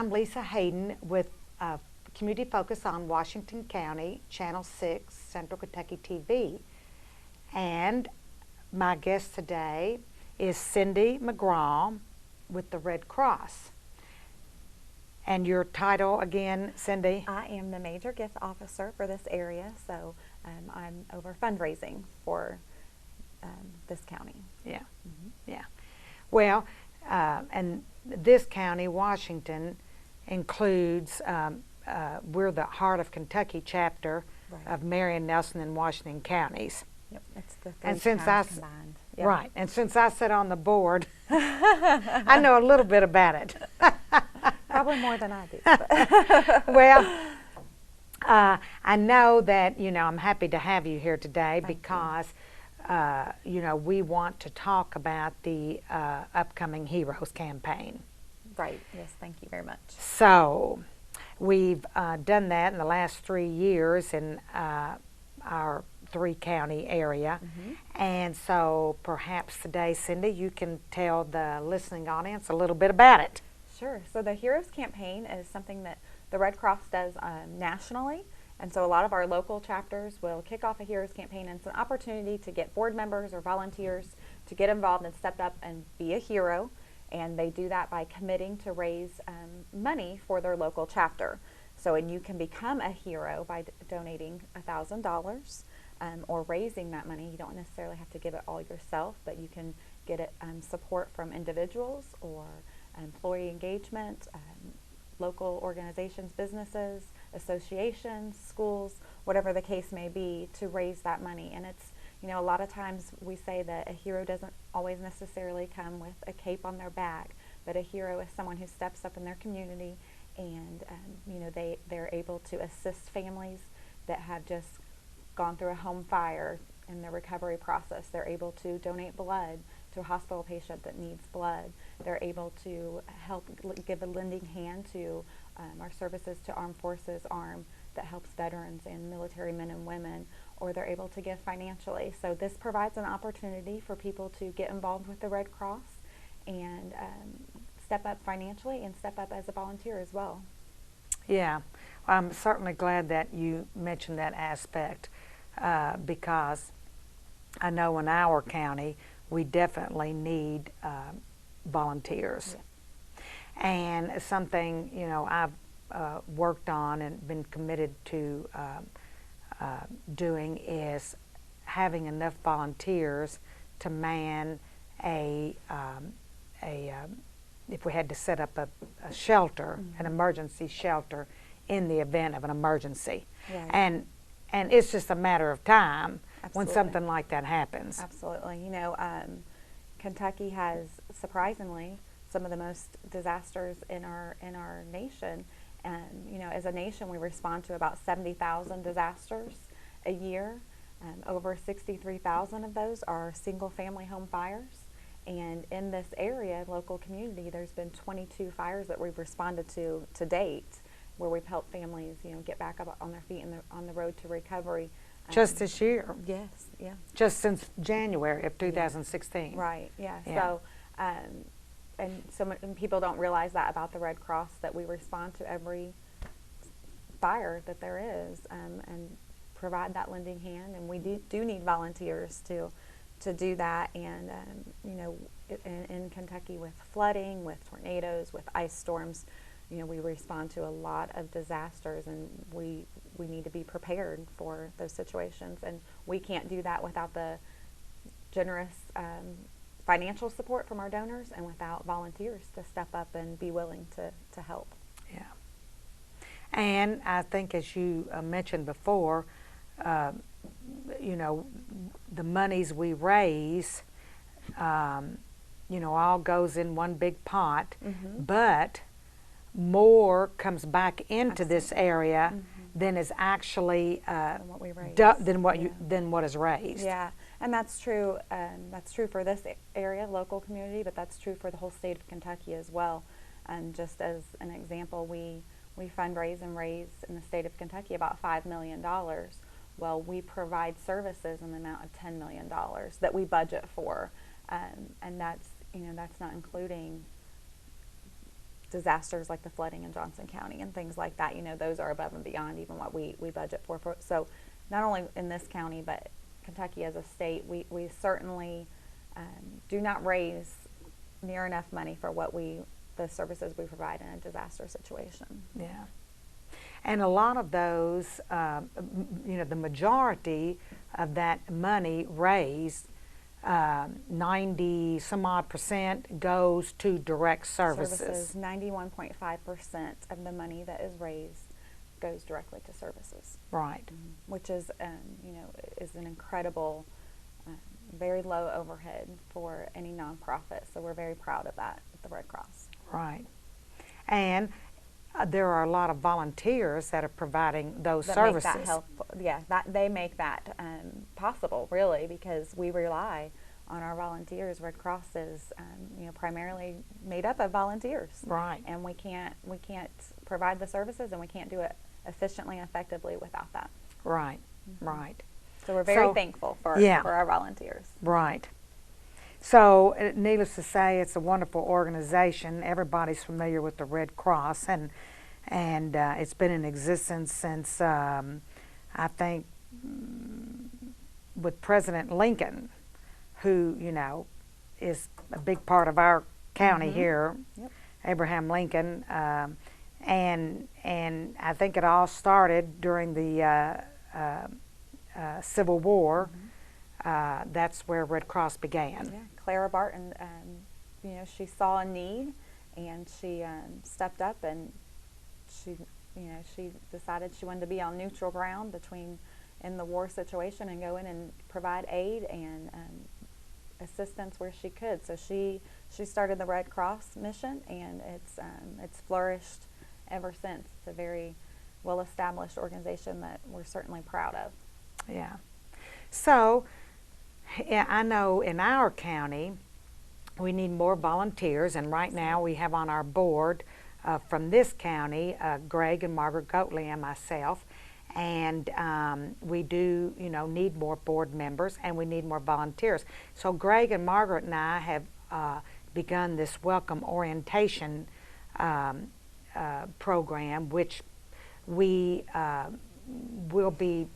I'm Lisa Hayden with Community Focus on Washington County, Channel 6, Central Kentucky TV. And my guest today is Cindy McGraw with the Red Cross. And your title again, Cindy? I am the Major Gift Officer for this area, so I'm over fundraising for this county. Yeah, yeah. Well, and this county, Washington, includes, we're the Heart of Kentucky chapter of Marion, Nelson, and Washington counties. Yep, it's the And three since counties combined. Yep. Right, and since I sit on the board, I know a little bit about it. Probably more than I do. Well, I know that, I'm happy to have you here today because, we want to talk about the upcoming Heroes campaign. Right, yes, thank you very much. So, we've done that in the last 3 years in our 3-county area. And so perhaps today, Cindy, you can tell the listening audience a little bit about it. Sure. So the Heroes Campaign is something that the Red Cross does nationally. And so a lot of our local chapters will kick off a Heroes Campaign, and it's an opportunity to get board members or volunteers to get involved and step up and be a hero. And they do that by committing to raise money for their local chapter. So, and you can become a hero by donating $1,000 or raising that money. You don't necessarily have to give it all yourself, but you can get it support from individuals or employee engagement, local organizations, businesses, associations, schools, whatever the case may be, to raise that money. And it's, a lot of times we say that a hero doesn't always necessarily come with a cape on their back, but a hero is someone who steps up in their community and, they're able to assist families that have just gone through a home fire in the recovery process. They're able to donate blood to a hospital patient that needs blood. They're able to help give a lending hand to our services to Armed Forces Arm that helps veterans and military men and women, or they're able to give financially. So this provides an opportunity for people to get involved with the Red Cross and step up financially and step up as a volunteer as well. Yeah, I'm certainly glad that you mentioned that aspect because I know in our county we definitely need volunteers. Yeah. And something, I've worked on and been committed to doing is having enough volunteers to man if we had to set up a shelter, an emergency shelter in the event of an emergency. Right. And it's just a matter of time. Absolutely. When something like that happens. Absolutely. Kentucky has surprisingly some of the most disasters in our nation. And, as a nation, we respond to about 70,000 disasters a year. Over 63,000 of those are single-family home fires. And in this area, local community, there's been 22 fires that we've responded to date, where we've helped families, get back up on their feet and on the road to recovery. Just this year? Yes, yeah. Just since January of 2016? Right, yeah. Yeah. So, and people don't realize that about the Red Cross, that we respond to every fire that there is and provide that lending hand. And we do need volunteers to do that. And, in Kentucky with flooding, with tornadoes, with ice storms, we respond to a lot of disasters, and we need to be prepared for those situations. And we can't do that without the generous financial support from our donors and without volunteers to step up and be willing to help. Yeah. And I think, as you mentioned before, the monies we raise, all goes in one big pot, but more comes back into this area than is actually than what we raise. Than what is raised. Yeah, and that's true. That's true for this area, local community, but that's true for the whole state of Kentucky as well. And just as an example, we fundraise and raise in the state of Kentucky about $5 million. Well, we provide services in the amount of $10 million that we budget for, and that's not including disasters like the flooding in Johnson County and things like that. You know, those are above and beyond even what we budget for. So not only in this county, but Kentucky as a state, we certainly do not raise near enough money for the services we provide in a disaster situation. Yeah. And a lot of those, you know, the majority of that money raised, 90 some odd percent goes to direct services. 91.5% of the money that is raised goes directly to services. Right. Which is, you know, is an incredible, very low overhead for any nonprofit. So we're very proud of that at the Red Cross. Right. And there are a lot of volunteers that are providing those that services. Make that helpful. Yeah, they make that possible, really, because we rely on our volunteers. Red Cross is, you know, primarily made up of volunteers. Right. And we can't provide the services, and we can't do it efficiently and effectively without that. Right. Right. So we're very thankful for our volunteers. Right. So, needless to say, it's a wonderful organization. Everybody's familiar with the Red Cross, and it's been in existence since, I think, with President Lincoln, who, you know, is a big part of our county here, Yep. Abraham Lincoln, and I think it all started during the Civil War. That's where Red Cross began. Yeah, Clara Barton, you know, she saw a need, and she stepped up, and she decided she wanted to be on neutral ground in the war situation and go in and provide aid and assistance where she could. So she started the Red Cross mission, and it's flourished ever since. It's a very well-established organization that we're certainly proud of. Yeah. So, yeah, I know in our county we need more volunteers, and right now we have on our board from this county Greg and Margaret Goatley and myself, and we do, you know, need more board members, and we need more volunteers. So Greg and Margaret and I have begun this welcome orientation program, which we will be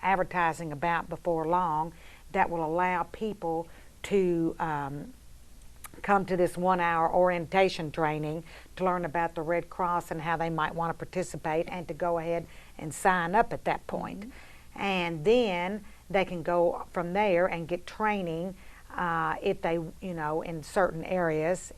advertising about before long, that will allow people to come to this 1 hour orientation training to learn about the Red Cross and how they might want to participate, and to go ahead and sign up at that point. And then they can go from there and get training if they, you know, in certain areas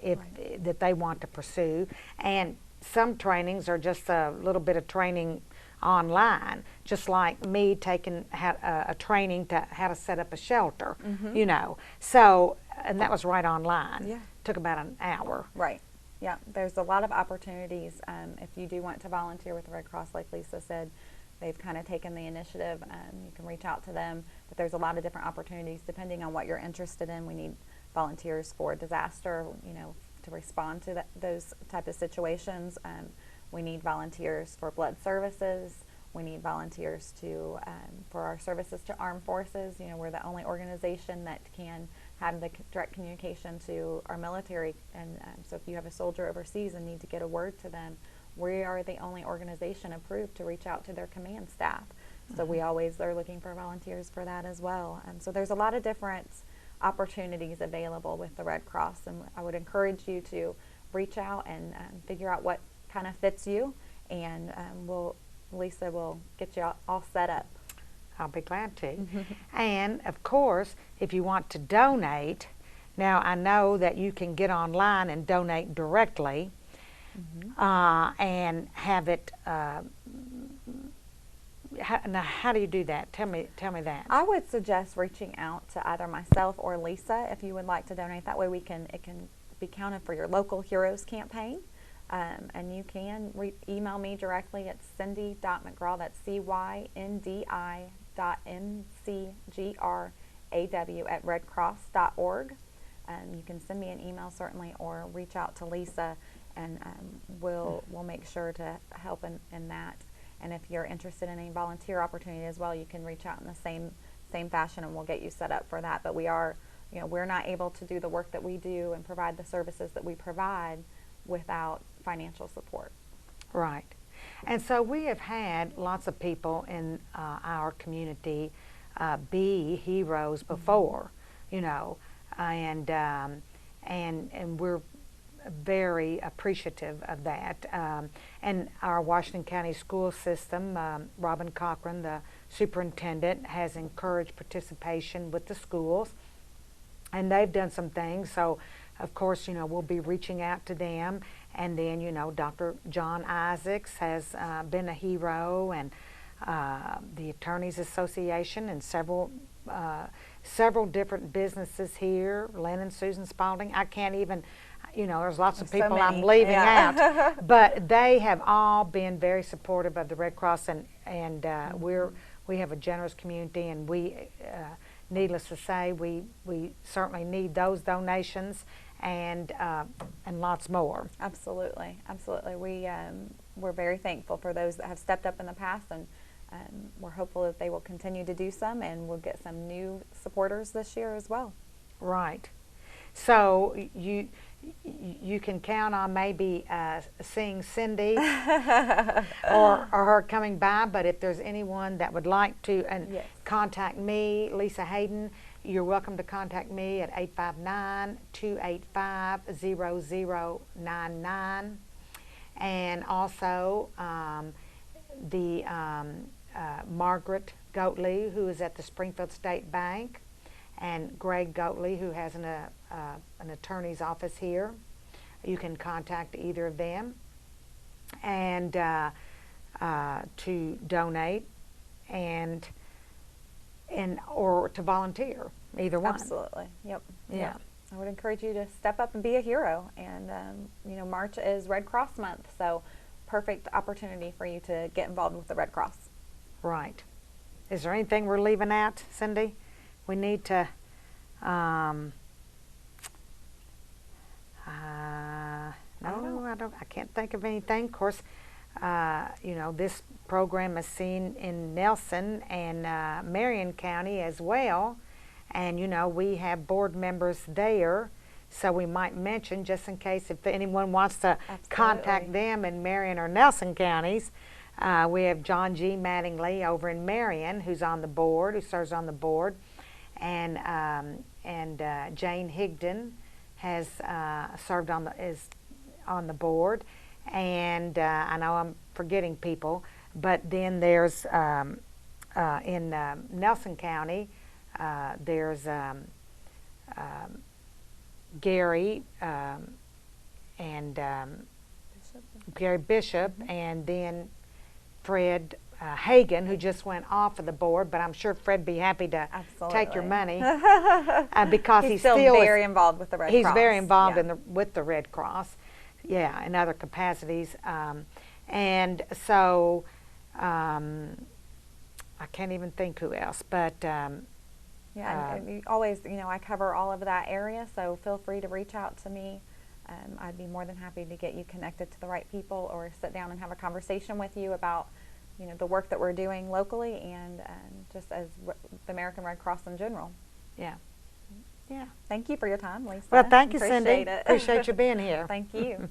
that they want to pursue. And some trainings are just a little bit of training online, just like me taking a training to how to set up a shelter, you know. So, and that was right online. Yeah. Took about an hour. Right. Yeah, there's a lot of opportunities. If you do want to volunteer with the Red Cross, like Lisa said, they've kind of taken the initiative. You can reach out to them, but there's a lot of different opportunities depending on what you're interested in. We need volunteers for disaster, you know, to respond to those type of situations. We need volunteers for blood services. We need volunteers to for our services to armed forces. You know, we're the only organization that can have the direct communication to our military. And so if you have a soldier overseas and need to get a word to them, we are the only organization approved to reach out to their command staff. So we always are looking for volunteers for that as well. So there's a lot of different opportunities available with the Red Cross, and I would encourage you to reach out and figure out what kind of fits you, and Lisa will get you all set up. I'll be glad to. And of course, if you want to donate, now I know that you can get online and donate directly, and have it. Now, how do you do that? Tell me that. I would suggest reaching out to either myself or Lisa if you would like to donate. That way, it can be counted for your local Heroes campaign. And you can email me directly at cindy.mcgraw, that's cyndi.mcgraw@redcross.org. You can send me an email certainly, or reach out to Lisa, and we'll make sure to help in that. And if you're interested in any volunteer opportunity as well, you can reach out in the same fashion, and we'll get you set up for that. But we are, you know, we're not able to do the work that we do and provide the services that we provide without financial support. Right. And so we have had lots of people in our community be heroes before, you know, and we're very appreciative of that. And our Washington County school system, Robin Cochran, the superintendent, has encouraged participation with the schools, and they've done some things. So, of course, you know, we'll be reaching out to them. And then, you know, Dr. John Isaacs has been a hero, and the Attorneys Association, and several different businesses here, Lynn and Susan Spalding. I can't even, you know, there's lots of There's so people I'm many. leaving Yeah. out. But they have all been very supportive of the Red Cross, and we have a generous community, and needless to say, we certainly need those donations and lots more. Absolutely, absolutely. We're very thankful for those that have stepped up in the past, and we're hopeful that they will continue to do some, and we'll get some new supporters this year as well. Right. So you can count on maybe seeing Cindy or her coming by. But if there's anyone that would like to Yes. contact me, Lisa Hayden, you're welcome to contact me at 859-285-0099. And also Margaret Goatley, who is at the Springfield State Bank, and Greg Goatley, who has an attorney's office here. You can contact either of them and to donate or to volunteer, either one. Absolutely. Yep. Yeah. I would encourage you to step up and be a hero. And you know, March is Red Cross Month, so perfect opportunity for you to get involved with the Red Cross. Right. Is there anything we're leaving out, Cindy? We need to. No, I don't. I can't think of anything. Of course, you know, this program is seen in Nelson and Marion County as well, and you know, we have board members there, so we might mention, just in case if anyone wants to contact them in Marion or Nelson counties. We have John G. Mattingly over in Marion, who serves on the board, and Jane Higdon has is on the board, and I know I'm forgetting people, but then there's in Nelson County there's Gary and Gary Bishop, and then Fred Hagan, who just went off of the board, but I'm sure Fred'd be happy to take your money because he's still very involved with the Red Cross. He's very involved Yeah. with the Red Cross, yeah, in other capacities, and so I can't even think who else, but yeah, and you always, you know, I cover all of that area, so feel free to reach out to me. I'd be more than happy to get you connected to the right people, or sit down and have a conversation with you about, you know, the work that we're doing locally and just as the American Red Cross in general. yeah. Thank you for your time, Lisa. Well, thank you, Appreciate Cindy. it. Appreciate you being here. Thank you.